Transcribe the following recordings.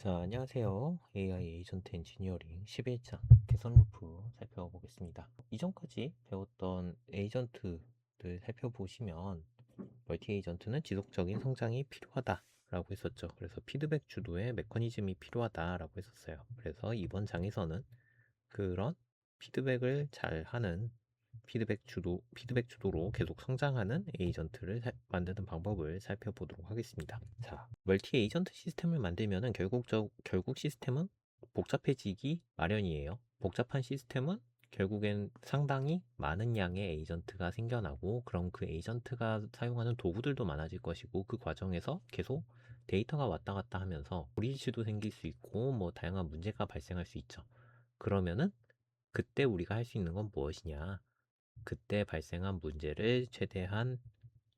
자, 안녕하세요. AI 에이전트 엔지니어링 11장 개선 루프 살펴보겠습니다. 이전까지 배웠던 에이전트를 살펴보시면 멀티 에이전트는 지속적인 성장이 필요하다라고 했었죠. 그래서 피드백 주도의 메커니즘이 필요하다라고 했었어요. 그래서 이번 장에서는 그런 피드백을 잘 하는 피드백 주도로 계속 성장하는 에이전트를 만드는 방법을 살펴보도록 하겠습니다. 자, 멀티 에이전트 시스템을 만들면은 결국 시스템은 복잡해지기 마련이에요. 복잡한 시스템은 결국엔 상당히 많은 양의 에이전트가 생겨나고, 그럼 그 에이전트가 사용하는 도구들도 많아질 것이고, 그 과정에서 계속 데이터가 왔다 갔다 하면서 브리지도 생길 수 있고, 뭐 다양한 문제가 발생할 수 있죠. 그러면은 그때 우리가 할 수 있는 건 무엇이냐? 그때 발생한 문제를 최대한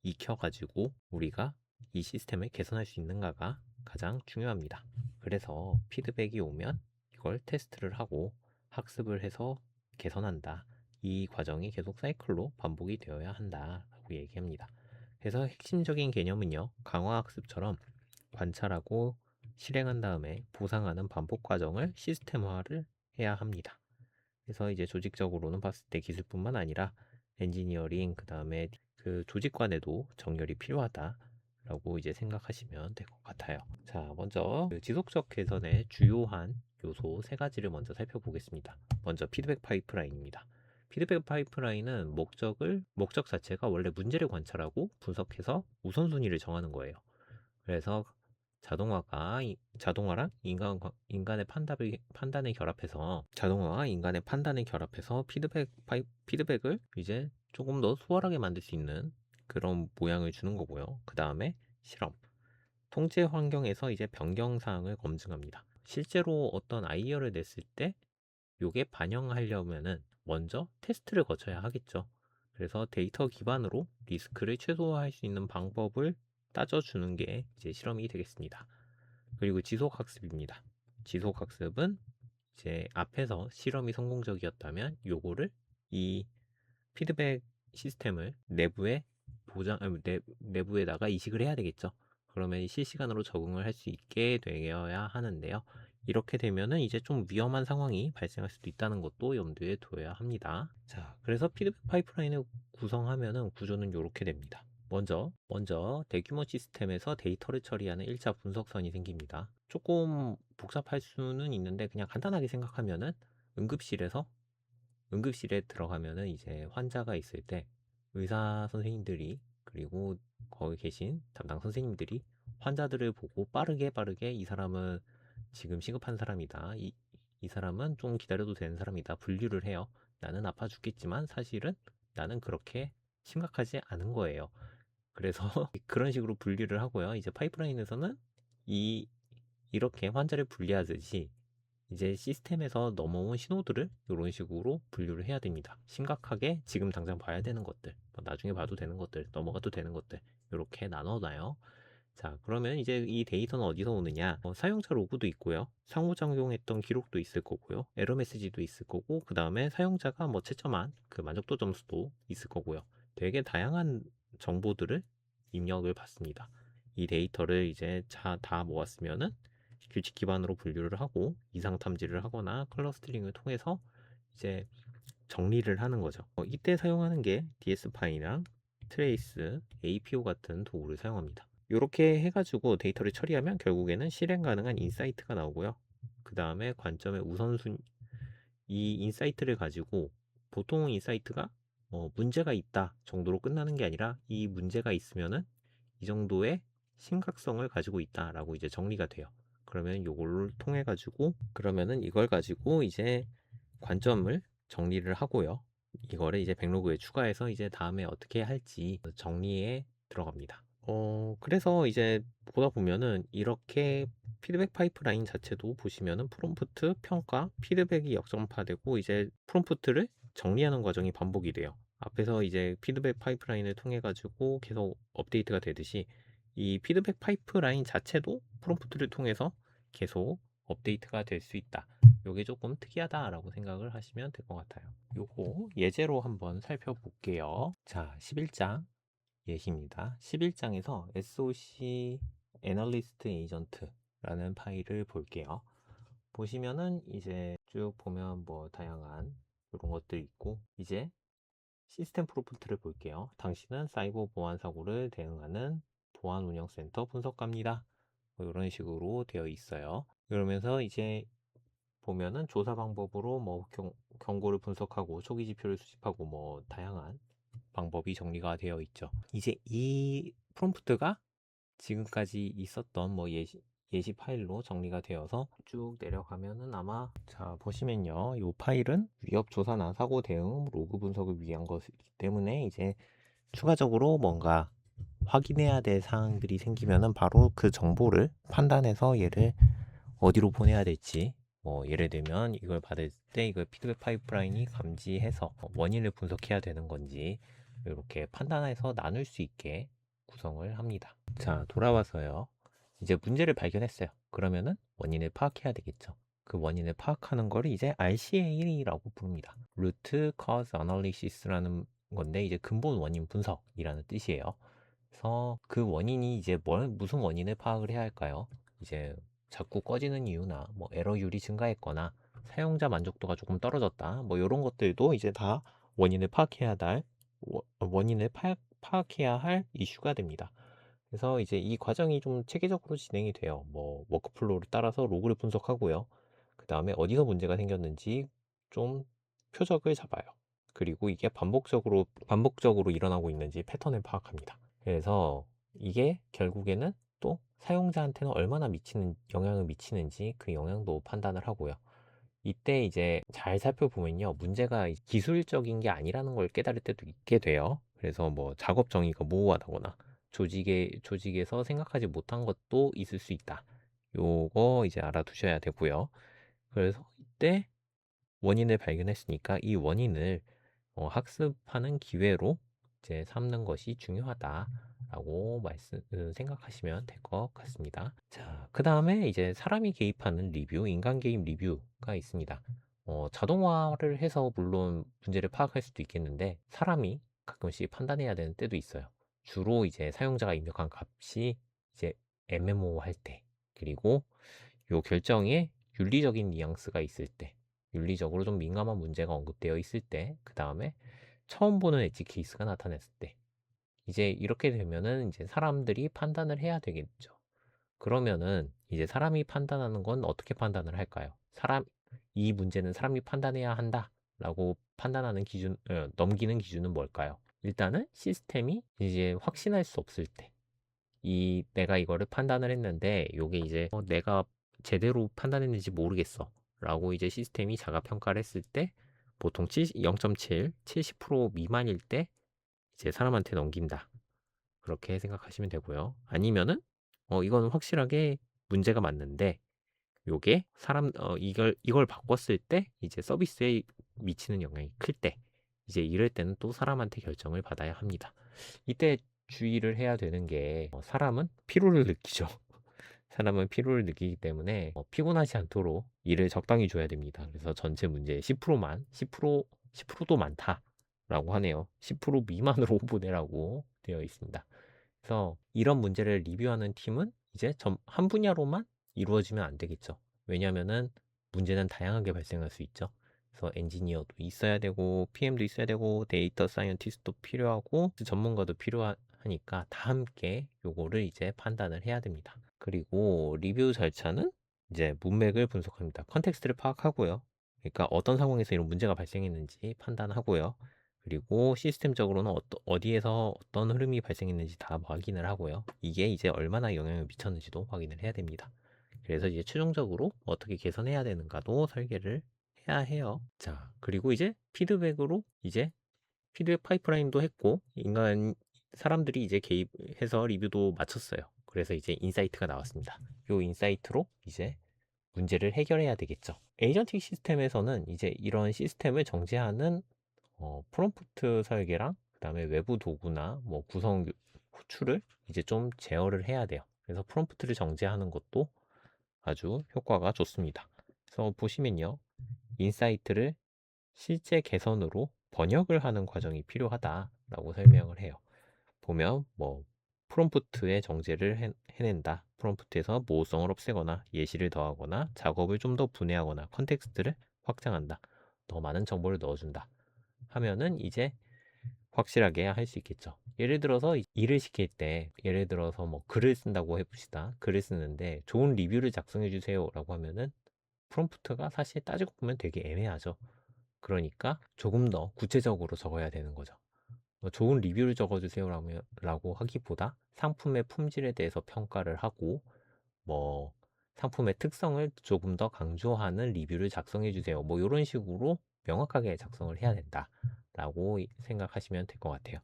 익혀가지고 우리가 이 시스템을 개선할 수 있는가가 가장 중요합니다. 그래서 피드백이 오면 이걸 테스트를 하고 학습을 해서 개선한다. 이 과정이 계속 사이클로 반복이 되어야 한다라고 얘기합니다. 그래서 핵심적인 개념은요, 강화학습처럼 관찰하고 실행한 다음에 보상하는 반복 과정을 시스템화를 해야 합니다. 그래서 이제 조직적으로는 봤을 때 기술뿐만 아니라 엔지니어링, 그 다음에 그 조직관에도 정렬이 필요하다라고 이제 생각하시면 될 것 같아요. 자, 먼저 그 지속적 개선의 주요한 요소 세 가지를 먼저 살펴보겠습니다. 먼저 피드백 파이프라인입니다. 피드백 파이프라인은 목적 자체가 원래 문제를 관찰하고 분석해서 우선순위를 정하는 거예요. 그래서 자동화랑 인간의 판단을 결합해서 피드백을 이제 조금 더 수월하게 만들 수 있는 그런 모양을 주는 거고요. 그 다음에 실험, 통제 환경에서 이제 변경 사항을 검증합니다. 실제로 어떤 아이디어를 냈을 때 요게 반영하려면은 먼저 테스트를 거쳐야 하겠죠. 그래서 데이터 기반으로 리스크를 최소화할 수 있는 방법을 따져주는 게 이제 실험이 되겠습니다. 그리고 지속학습입니다. 지속학습은 이제 앞에서 실험이 성공적이었다면 요거를 이 피드백 시스템을 내부에다가 이식을 해야 되겠죠. 그러면 실시간으로 적응을 할 수 있게 되어야 하는데요. 이렇게 되면은 이제 좀 위험한 상황이 발생할 수도 있다는 것도 염두에 둬야 합니다. 자, 그래서 피드백 파이프라인을 구성하면은 구조는 이렇게 됩니다. 먼저 대규모 시스템에서 데이터를 처리하는 1차 분석선이 생깁니다. 조금 복잡할 수는 있는데 그냥 간단하게 생각하면은 응급실에 들어가면은 이제 환자가 있을 때 의사 선생님들이, 그리고 거기 계신 담당 선생님들이 환자들을 보고 빠르게 이 사람은 지금 시급한 사람이다. 이 사람은 좀 기다려도 되는 사람이다. 분류를 해요. 나는 아파 죽겠지만 사실은 나는 그렇게 심각하지 않은 거예요. 그래서 그런 식으로 분류를 하고요. 이제 파이프라인에서는 이 이렇게 환자를 분리하듯이 이제 시스템에서 넘어온 신호들을 이런 식으로 분류를 해야 됩니다. 심각하게 지금 당장 봐야 되는 것들, 나중에 봐도 되는 것들, 넘어가도 되는 것들, 이렇게 나눠놔요. 자, 그러면 이제 이 데이터는 어디서 오느냐? 사용자 로그도 있고요. 상호작용했던 기록도 있을 거고요. 에러 메시지도 있을 거고, 그 다음에 사용자가 뭐 채점한 그 만족도 점수도 있을 거고요. 되게 다양한 정보들을 입력을 받습니다. 이 데이터를 이제 다 모았으면은 규칙 기반으로 분류를 하고 이상 탐지를 하거나 클러스터링을 통해서 이제 정리를 하는 거죠. 이때 사용하는 게 DS파이랑 트레이스, APO 같은 도구를 사용합니다. 이렇게 해가지고 데이터를 처리하면 결국에는 실행 가능한 인사이트가 나오고요. 그 다음에 관점의 이 인사이트를 가지고, 보통 인사이트가 문제가 있다 정도로 끝나는 게 아니라 이 문제가 있으면은 이 정도의 심각성을 가지고 있다라고 이제 정리가 돼요. 그러면 이걸 가지고 이제 관점을 정리를 하고요. 이거를 이제 백로그에 추가해서 이제 다음에 어떻게 할지 정리에 들어갑니다. 그래서 이제 보다 보면은 이렇게 피드백 파이프라인 자체도 보시면은 프롬프트, 평가, 피드백이 역점화되고 이제 프롬프트를 정리하는 과정이 반복이 돼요. 앞에서 이제 피드백 파이프라인을 통해 가지고 계속 업데이트가 되듯이 이 피드백 파이프라인 자체도 프롬프트를 통해서 계속 업데이트가 될 수 있다. 요게 조금 특이하다라고 생각을 하시면 될 것 같아요. 요거 예제로 한번 살펴볼게요. 자, 11장 예시입니다. 11장에서 SOC 애널리스트 에이전트 라는 파일을 볼게요. 보시면은 이제 쭉 보면 뭐 다양한 이런 것들 있고, 이제 시스템 프로프트를 볼게요. 당신은 사이버 보안 사고를 대응하는 보안 운영센터 분석가입니다. 뭐 이런 식으로 되어 있어요. 그러면서 이제 보면은 조사 방법으로 뭐 경고를 분석하고 초기 지표를 수집하고 뭐 다양한 방법이 정리가 되어 있죠. 이제 이 프롬프트가 지금까지 있었던 뭐 예시 파일로 정리가 되어서 쭉 내려가면은 아마 자 보시면요, 이 파일은 위협 조사나 사고 대응 로그 분석을 위한 것이기 때문에 이제 추가적으로 뭔가 확인해야 될 사항들이 생기면은 바로 그 정보를 판단해서 얘를 어디로 보내야 될지, 뭐 예를 들면 이걸 받을 때 이걸 피드백 파이프라인이 감지해서 원인을 분석해야 되는 건지 이렇게 판단해서 나눌 수 있게 구성을 합니다. 자, 돌아와서요. 이제 문제를 발견했어요. 그러면은 원인을 파악해야 되겠죠. 그 원인을 파악하는 거를 이제 RCA라고 부릅니다. Root Cause Analysis라는 건데 이제 근본 원인 분석이라는 뜻이에요. 그래서 그 원인이 이제 무슨 원인을 파악을 해야 할까요? 이제 자꾸 꺼지는 이유나 뭐 에러율이 증가했거나 사용자 만족도가 조금 떨어졌다, 뭐 이런 것들도 이제 다 원인을 파악해야 할 원인을 파악해야 할 이슈가 됩니다. 그래서 이제 이 과정이 좀 체계적으로 진행이 돼요. 뭐 워크플로우를 따라서 로그를 분석하고요. 그 다음에 어디서 문제가 생겼는지 좀 표적을 잡아요. 그리고 이게 반복적으로 일어나고 있는지 패턴을 파악합니다. 그래서 이게 결국에는 또 사용자한테는 얼마나 영향을 미치는지 그 영향도 판단을 하고요. 이때 이제 잘 살펴보면요, 문제가 기술적인 게 아니라는 걸 깨달을 때도 있게 돼요. 그래서 뭐 작업 정의가 모호하다거나 조직에서 생각하지 못한 것도 있을 수 있다. 요거 이제 알아두셔야 되고요. 그래서 이때 원인을 발견했으니까 이 원인을 학습하는 기회로 이제 삼는 것이 중요하다라고 생각하시면 될 것 같습니다. 자, 그 다음에 이제 사람이 개입하는 리뷰, 인간 개입 리뷰가 있습니다. 자동화를 해서 물론 문제를 파악할 수도 있겠는데 사람이 가끔씩 판단해야 되는 때도 있어요. 주로 이제 사용자가 입력한 값이 이제 애매모호할 때, 그리고 요 결정에 윤리적인 뉘앙스가 있을 때, 윤리적으로 좀 민감한 문제가 언급되어 있을 때, 그 다음에 처음 보는 엣지 케이스가 나타났을 때, 이제 이렇게 되면은 이제 사람들이 판단을 해야 되겠죠. 그러면은 이제 사람이 판단하는 건 어떻게 판단을 할까요? 이 문제는 사람이 판단해야 한다라고 판단하는 넘기는 기준은 뭘까요? 일단은 시스템이 이제 확신할 수 없을 때, 내가 이거를 판단을 했는데 요게 이제 내가 제대로 판단했는지 모르겠어 라고 이제 시스템이 자가 평가를 했을 때 보통 0.7, 70% 미만일 때 이제 사람한테 넘긴다, 그렇게 생각하시면 되고요. 아니면은 이건 확실하게 문제가 맞는데 요게 이걸 바꿨을 때 이제 서비스에 미치는 영향이 클 때, 이제 이럴 때는 또 사람한테 결정을 받아야 합니다. 이때 주의를 해야 되는 게 사람은 피로를 느끼죠. 사람은 피로를 느끼기 때문에 피곤하지 않도록 일을 적당히 줘야 됩니다. 그래서 전체 문제의 10%도 많다라고 하네요. 10% 미만으로 보내라고 되어 있습니다. 그래서 이런 문제를 리뷰하는 팀은 이제 한 분야로만 이루어지면 안 되겠죠. 왜냐하면은 문제는 다양하게 발생할 수 있죠. 그래서 엔지니어도 있어야 되고 PM도 있어야 되고 데이터 사이언티스트도 필요하고 전문가도 필요하니까 다 함께 요거를 이제 판단을 해야 됩니다. 그리고 리뷰 절차는 이제 문맥을 분석합니다. 컨텍스트를 파악하고요. 그러니까 어떤 상황에서 이런 문제가 발생했는지 판단하고요. 그리고 시스템적으로는 어디에서 어떤 흐름이 발생했는지 다 확인을 하고요. 이게 이제 얼마나 영향을 미쳤는지도 확인을 해야 됩니다. 그래서 이제 최종적으로 어떻게 개선해야 되는가도 설계를 해야 해요. 자, 그리고 이제 피드백으로 이제 피드백 파이프라인도 했고 사람들이 이제 개입해서 리뷰도 마쳤어요. 그래서 이제 인사이트가 나왔습니다. 이 인사이트로 이제 문제를 해결해야 되겠죠. 에이전틱 시스템에서는 이제 이런 시스템을 정제하는 프롬프트 설계랑 그다음에 외부 도구나 뭐 구성 호출을 이제 좀 제어를 해야 돼요. 그래서 프롬프트를 정제하는 것도 아주 효과가 좋습니다. 그래서 보시면요, 인사이트를 실제 개선으로 번역을 하는 과정이 필요하다라고 설명을 해요. 보면 뭐 프롬프트의 정제를 해낸다. 프롬프트에서 모호성을 없애거나 예시를 더하거나 작업을 좀 더 분해하거나 컨텍스트를 확장한다. 더 많은 정보를 넣어준다. 하면은 이제 확실하게 할 수 있겠죠. 예를 들어서 일을 시킬 때, 예를 들어서 뭐 글을 쓴다고 해봅시다. 글을 쓰는데 좋은 리뷰를 작성해 주세요 라고 하면은 프롬프트가 사실 따지고 보면 되게 애매하죠. 그러니까 조금 더 구체적으로 적어야 되는 거죠. 좋은 리뷰를 적어주세요 라고 하기보다 상품의 품질에 대해서 평가를 하고 뭐 상품의 특성을 조금 더 강조하는 리뷰를 작성해 주세요. 뭐 이런 식으로 명확하게 작성을 해야 된다 라고 생각하시면 될 것 같아요.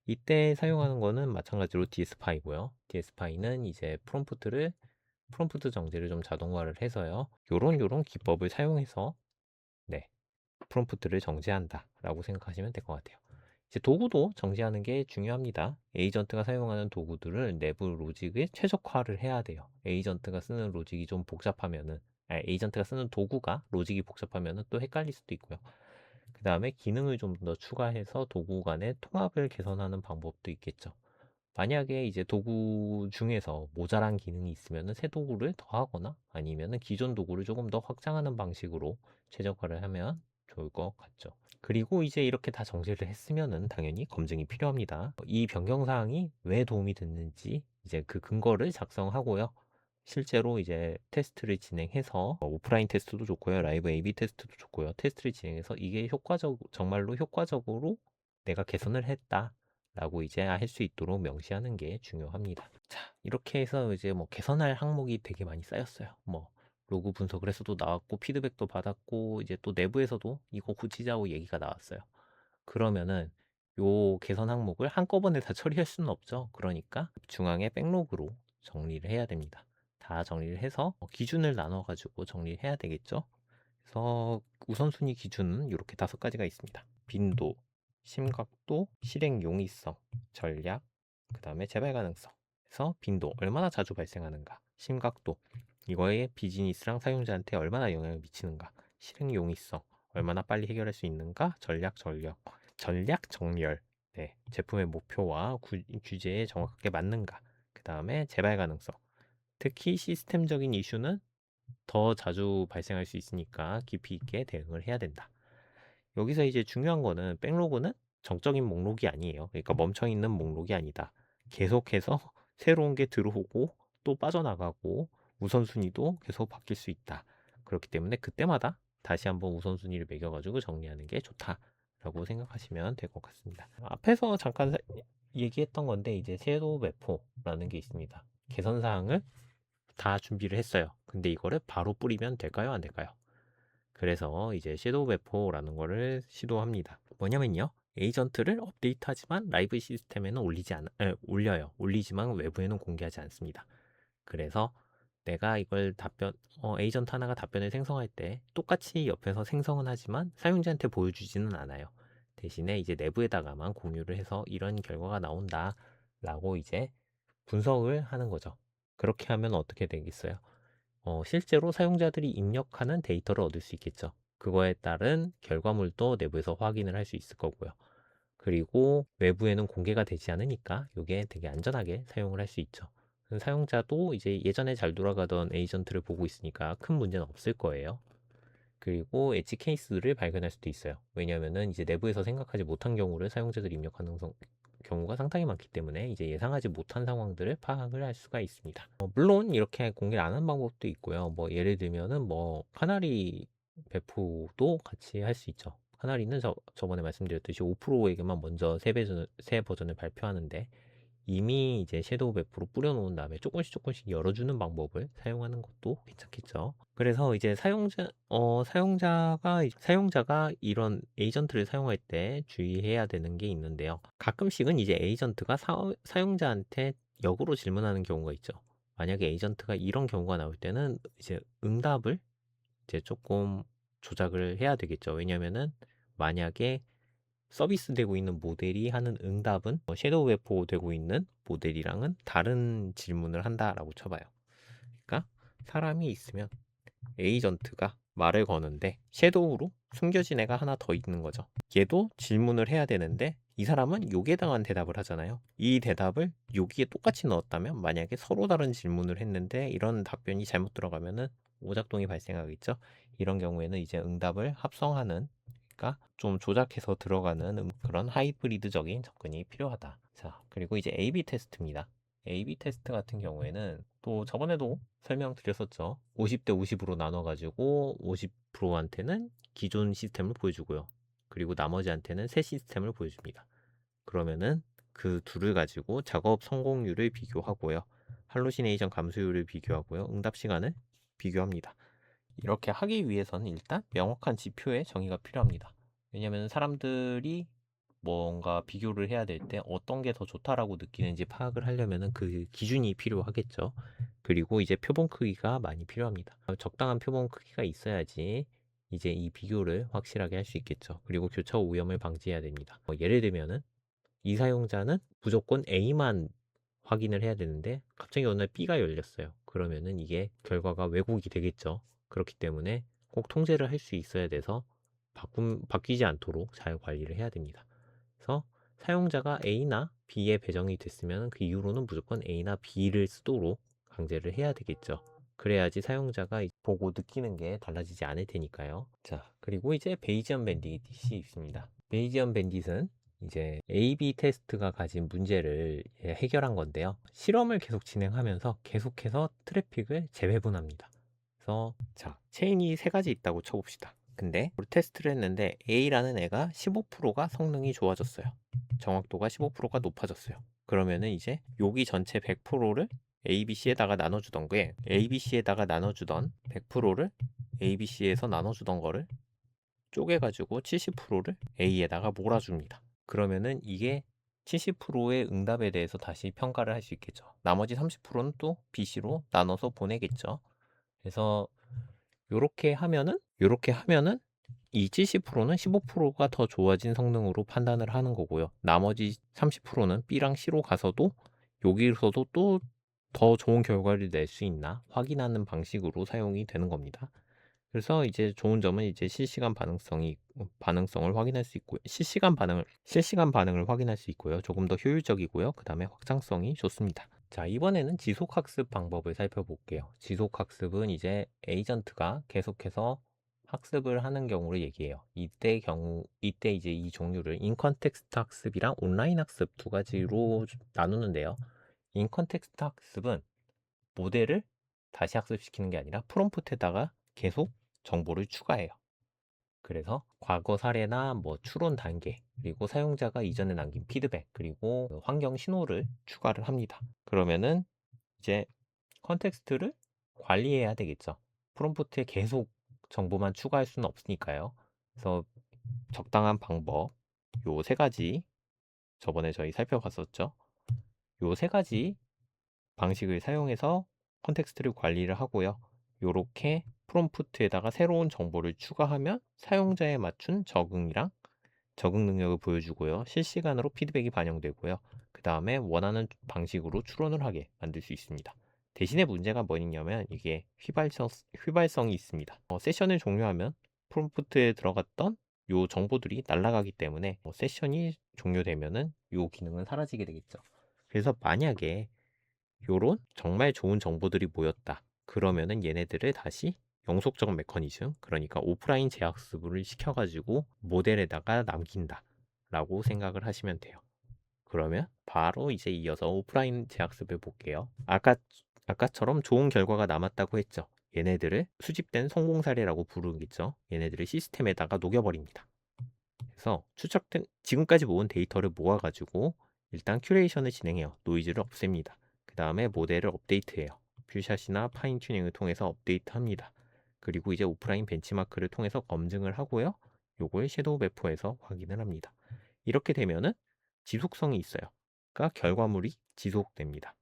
이때 사용하는 거는 마찬가지로 DS파이고요. DS파이는 이제 프롬프트 정제를 좀 자동화를 해서요. 요런 기법을 사용해서 네, 프롬프트를 정제한다 라고 생각하시면 될 것 같아요. 이제 도구도 정제하는 게 중요합니다. 에이전트가 사용하는 도구들을 내부 로직에 최적화를 해야 돼요. 에이전트가 쓰는 로직이 좀 복잡하면은, 에이전트가 쓰는 도구가 로직이 복잡하면은 또 헷갈릴 수도 있고요. 그 다음에 기능을 좀 더 추가해서 도구 간의 통합을 개선하는 방법도 있겠죠. 만약에 이제 도구 중에서 모자란 기능이 있으면은 새 도구를 더하거나 아니면은 기존 도구를 조금 더 확장하는 방식으로 최적화를 하면 좋을 것 같죠. 그리고 이제 이렇게 다 정제를 했으면은 당연히 검증이 필요합니다. 이 변경 사항이 왜 도움이 됐는지 이제 그 근거를 작성하고요. 실제로 이제 테스트를 진행해서 오프라인 테스트도 좋고요. 라이브 A/B 테스트도 좋고요. 테스트를 진행해서 이게 정말로 효과적으로 내가 개선을 했다라고 이제 할 수 있도록 명시하는 게 중요합니다. 자, 이렇게 해서 이제 뭐 개선할 항목이 되게 많이 쌓였어요. 뭐 로그 분석을 해서도 나왔고 피드백도 받았고 이제 또 내부에서도 이거 고치자고 얘기가 나왔어요. 그러면은 요 개선 항목을 한꺼번에 다 처리할 수는 없죠. 그러니까 중앙에 백로그로 정리를 해야 됩니다. 다 정리를 해서 기준을 나눠가지고 정리를 해야 되겠죠. 그래서 우선순위 기준은 이렇게 5가지가 있습니다. 빈도, 심각도, 실행 용이성, 전략, 그 다음에 재발 가능성. 그래서 빈도, 얼마나 자주 발생하는가. 심각도, 이거의 비즈니스랑 사용자한테 얼마나 영향을 미치는가. 실행 용이성, 얼마나 빨리 해결할 수 있는가. 전략 정렬, 네, 제품의 목표와 규제에 정확하게 맞는가. 그 다음에 재발 가능성, 특히 시스템적인 이슈는 더 자주 발생할 수 있으니까 깊이 있게 대응을 해야 된다. 여기서 이제 중요한 거는 백로그는 정적인 목록이 아니에요. 그러니까 멈춰있는 목록이 아니다. 계속해서 새로운 게 들어오고 또 빠져나가고 우선순위도 계속 바뀔 수 있다. 그렇기 때문에 그때마다 다시 한번 우선순위를 매겨가지고 정리하는 게 좋다라고 생각하시면 될 것 같습니다. 앞에서 잠깐 얘기했던 건데 이제 섀도우 배포라는 게 있습니다. 개선 사항을 다 준비를 했어요. 근데 이거를 바로 뿌리면 될까요? 안 될까요? 그래서 이제 섀도우 배포라는 거를 시도합니다. 뭐냐면요. 에이전트를 업데이트하지만 라이브 시스템에는 올려요. 올리지만 외부에는 공개하지 않습니다. 그래서 내가 이걸 에이전트 하나가 답변을 생성할 때 똑같이 옆에서 생성은 하지만 사용자한테 보여주지는 않아요. 대신에 이제 내부에다가만 공유를 해서 이런 결과가 나온다 라고 이제 분석을 하는 거죠. 그렇게 하면 어떻게 되겠어요? 실제로 사용자들이 입력하는 데이터를 얻을 수 있겠죠. 그거에 따른 결과물도 내부에서 확인을 할 수 있을 거고요. 그리고 외부에는 공개가 되지 않으니까 이게 되게 안전하게 사용을 할 수 있죠. 사용자도 이제 예전에 잘 돌아가던 에이전트를 보고 있으니까 큰 문제는 없을 거예요. 그리고 엣지 케이스를 발견할 수도 있어요. 왜냐면은 이제 내부에서 생각하지 못한 경우를 사용자들이 입력하는 경우가 상당히 많기 때문에 이제 예상하지 못한 상황들을 파악을 할 수가 있습니다. 물론 이렇게 공개를 안 하는 방법도 있고요. 뭐 예를 들면은 뭐 카나리 배포도 같이 할 수 있죠. 카나리는 저번에 말씀드렸듯이 5%에게만 먼저 새 버전을 발표하는데 이미 이제 섀도우 배포로 뿌려놓은 다음에 조금씩 열어주는 방법을 사용하는 것도 괜찮겠죠. 그래서 이제 사용자가 이런 에이전트를 사용할 때 주의해야 되는 게 있는데요. 가끔씩은 이제 에이전트가 사용자한테 역으로 질문하는 경우가 있죠. 만약에 에이전트가 이런 경우가 나올 때는 이제 응답을 이제 조금 조작을 해야 되겠죠. 왜냐면은 만약에 서비스되고 있는 모델이 하는 응답은 섀도우 배포되고 있는 모델이랑은 다른 질문을 한다라고 쳐봐요. 그러니까 사람이 있으면 에이전트가 말을 거는데 섀도우로 숨겨진 애가 하나 더 있는 거죠. 얘도 질문을 해야 되는데 이 사람은 여기에 해당한 대답을 하잖아요. 이 대답을 여기에 똑같이 넣었다면 만약에 서로 다른 질문을 했는데 이런 답변이 잘못 들어가면은 오작동이 발생하겠죠. 이런 경우에는 이제 응답을 합성하는, 그러니까 좀 조작해서 들어가는 그런 하이브리드적인 접근이 필요하다. 자, 그리고 이제 A/B 테스트입니다. A/B 테스트 같은 경우에는 또 저번에도 설명드렸었죠. 50대 50으로 나눠가지고 50%한테는 기존 시스템을 보여주고요. 그리고 나머지한테는 새 시스템을 보여줍니다. 그러면은 그 둘을 가지고 작업 성공률을 비교하고요. 할루시네이션 감소율을 비교하고요. 응답 시간을 비교합니다. 이렇게 하기 위해서는 일단 명확한 지표의 정의가 필요합니다. 왜냐하면 사람들이 뭔가 비교를 해야 될 때 어떤 게 더 좋다라고 느끼는지 파악을 하려면은 그 기준이 필요하겠죠. 그리고 이제 표본 크기가 많이 필요합니다. 적당한 표본 크기가 있어야지 이제 이 비교를 확실하게 할 수 있겠죠. 그리고 교차 오염을 방지해야 됩니다. 예를 들면은 이 사용자는 무조건 A만 확인을 해야 되는데 갑자기 어느 날 B가 열렸어요. 그러면은 이게 결과가 왜곡이 되겠죠. 그렇기 때문에 꼭 통제를 할 수 있어야 돼서 바뀌지 않도록 잘 관리를 해야 됩니다. 그래서 사용자가 A나 B에 배정이 됐으면 그 이후로는 무조건 A나 B를 쓰도록 강제를 해야 되겠죠. 그래야지 사용자가 보고 느끼는 게 달라지지 않을 테니까요. 자, 그리고 이제 베이지언 밴딧이 있습니다. 베이지언 밴딧은 이제 A/B 테스트가 가진 문제를 해결한 건데요. 실험을 계속 진행하면서 계속해서 트래픽을 재배분합니다. 그래서 자, 체인이 세 가지 있다고 쳐봅시다. 근데 우리 테스트를 했는데 A라는 애가 15%가 성능이 좋아졌어요. 정확도가 15%가 높아졌어요. 그러면은 이제 여기 전체 100%를 ABC에다가 나눠주던 게 ABC에다가 나눠주던 100%를 ABC에서 나눠주던 거를 쪼개가지고 70%를 A에다가 몰아줍니다. 그러면은 이게 70%의 응답에 대해서 다시 평가를 할 수 있겠죠. 나머지 30%는 또 BC로 나눠서 보내겠죠. 그래서 요렇게 하면은 이 70%는 15%가 더 좋아진 성능으로 판단을 하는 거고요. 나머지 30%는 B랑 C로 가서도 여기서도 또 더 좋은 결과를 낼 수 있나 확인하는 방식으로 사용이 되는 겁니다. 그래서 이제 좋은 점은 이제 반응성을 확인할 수 있고요. 실시간 반응을 확인할 수 있고요. 조금 더 효율적이고요. 그 다음에 확장성이 좋습니다. 자, 이번에는 지속학습 방법을 살펴볼게요. 지속학습은 이제 에이전트가 계속해서 학습을 하는 경우를 얘기해요. 이때 이제 이 종류를 인컨텍스트 학습이랑 온라인 학습 두 가지로 나누는데요. 인컨텍스트 학습은 모델을 다시 학습시키는 게 아니라 프롬프트에다가 계속 정보를 추가해요. 그래서 과거 사례나 뭐 추론 단계, 그리고 사용자가 이전에 남긴 피드백, 그리고 환경 신호를 추가를 합니다. 그러면은 이제 컨텍스트를 관리해야 되겠죠. 프롬프트에 계속 정보만 추가할 수는 없으니까요. 그래서 적당한 방법, 요 세 가지 저번에 저희 살펴봤었죠. 요 세 가지 방식을 사용해서 컨텍스트를 관리를 하고요. 요렇게 프롬프트에다가 새로운 정보를 추가하면 사용자에 맞춘 적응 능력을 보여주고요. 실시간으로 피드백이 반영되고요. 그 다음에 원하는 방식으로 추론을 하게 만들 수 있습니다. 대신에 문제가 뭐냐면 이게 휘발성이 있습니다. 세션을 종료하면 프롬프트에 들어갔던 요 정보들이 날아가기 때문에 세션이 종료되면은 요 기능은 사라지게 되겠죠. 그래서 만약에 요런 정말 좋은 정보들이 모였다. 그러면은 얘네들을 다시 영속적 메커니즘, 그러니까 오프라인 재학습을 시켜가지고 모델에다가 남긴다 라고 생각을 하시면 돼요. 그러면 바로 이제 이어서 오프라인 재학습을 볼게요. 아까처럼 좋은 결과가 남았다고 했죠. 얘네들을 수집된 성공 사례라고 부르겠죠. 얘네들을 시스템에다가 녹여버립니다. 그래서 지금까지 모은 데이터를 모아가지고 일단 큐레이션을 진행해요. 노이즈를 없앱니다. 그 다음에 모델을 업데이트해요. 뷰샷이나 파인 튜닝을 통해서 업데이트합니다. 그리고 이제 오프라인 벤치마크를 통해서 검증을 하고요. 요걸 섀도우 배포해서 확인을 합니다. 이렇게 되면은 지속성이 있어요. 그러니까 결과물이 지속됩니다.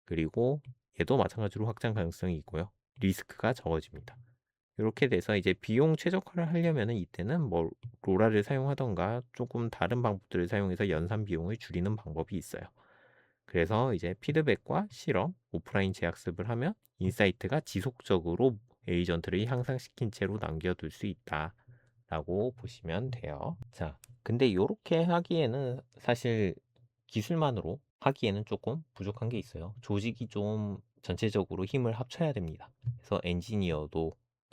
그리고 얘도 마찬가지로 확장 가능성이 있고요. 리스크가 적어집니다. 이렇게 돼서 이제 비용 최적화를 하려면은 이때는 뭐 로라를 사용하던가 조금 다른 방법들을 사용해서 연산 비용을 줄이는 방법이 있어요. 그래서 이제 피드백과 실험, 오프라인 재학습을 하면 인사이트가 지속적으로 에이전트를 향상시킨 채로 남겨둘 수 있다 라고 보시면 돼요. 자, 근데 요렇게 하기에는 사실 기술만으로 하기에는 조금 부족한 게 있어요. 조직이 좀 전체적으로 힘을 합쳐야 됩니다. 그래서 엔지니어도,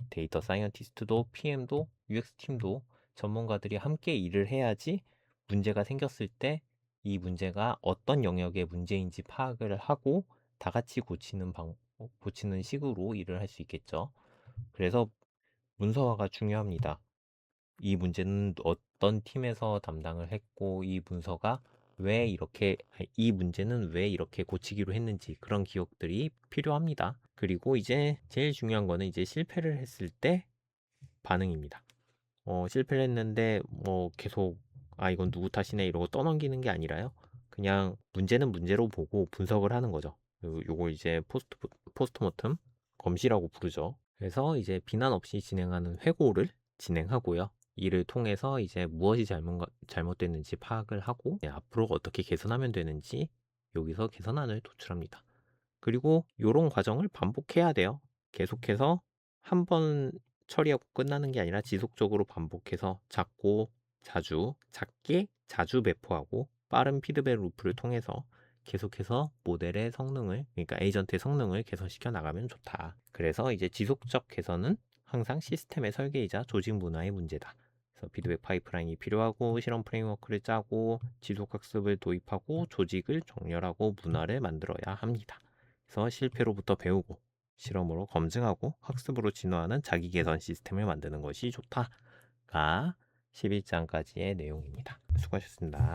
데이터 사이언티스트도, PM도, UX 팀도 전문가들이 함께 일을 해야지 문제가 생겼을 때 이 문제가 어떤 영역의 문제인지 파악을 하고 다 같이 고치는 식으로 일을 할 수 있겠죠. 그래서 문서화가 중요합니다. 이 문제는 어떤 팀에서 담당을 했고, 이 문제는 왜 이렇게 고치기로 했는지 그런 기억들이 필요합니다. 그리고 이제 제일 중요한 거는 이제 실패를 했을 때 반응입니다. 실패를 했는데 뭐 계속 이건 누구 탓이네 이러고 떠넘기는 게 아니라요. 그냥 문제는 문제로 보고 분석을 하는 거죠. 요거 이제 포스트모텀 검시라고 부르죠. 그래서 이제 비난 없이 진행하는 회고를 진행하고요. 이를 통해서 이제 무엇이 잘못됐는지 파악을 하고 앞으로 어떻게 개선하면 되는지 여기서 개선안을 도출합니다. 그리고 이런 과정을 반복해야 돼요. 계속해서 한 번 처리하고 끝나는 게 아니라 지속적으로 반복해서 작게 자주 배포하고 빠른 피드백 루프를 통해서 계속해서 모델의 성능을, 그러니까 에이전트의 성능을 개선시켜 나가면 좋다. 그래서 이제 지속적 개선은 항상 시스템의 설계이자 조직 문화의 문제다. 그래서 피드백 파이프라인이 필요하고 실험 프레임워크를 짜고 지속학습을 도입하고 조직을 정렬하고 문화를 만들어야 합니다. 그래서 실패로부터 배우고 실험으로 검증하고 학습으로 진화하는 자기 개선 시스템을 만드는 것이 좋다가 11장까지의 내용입니다. 수고하셨습니다.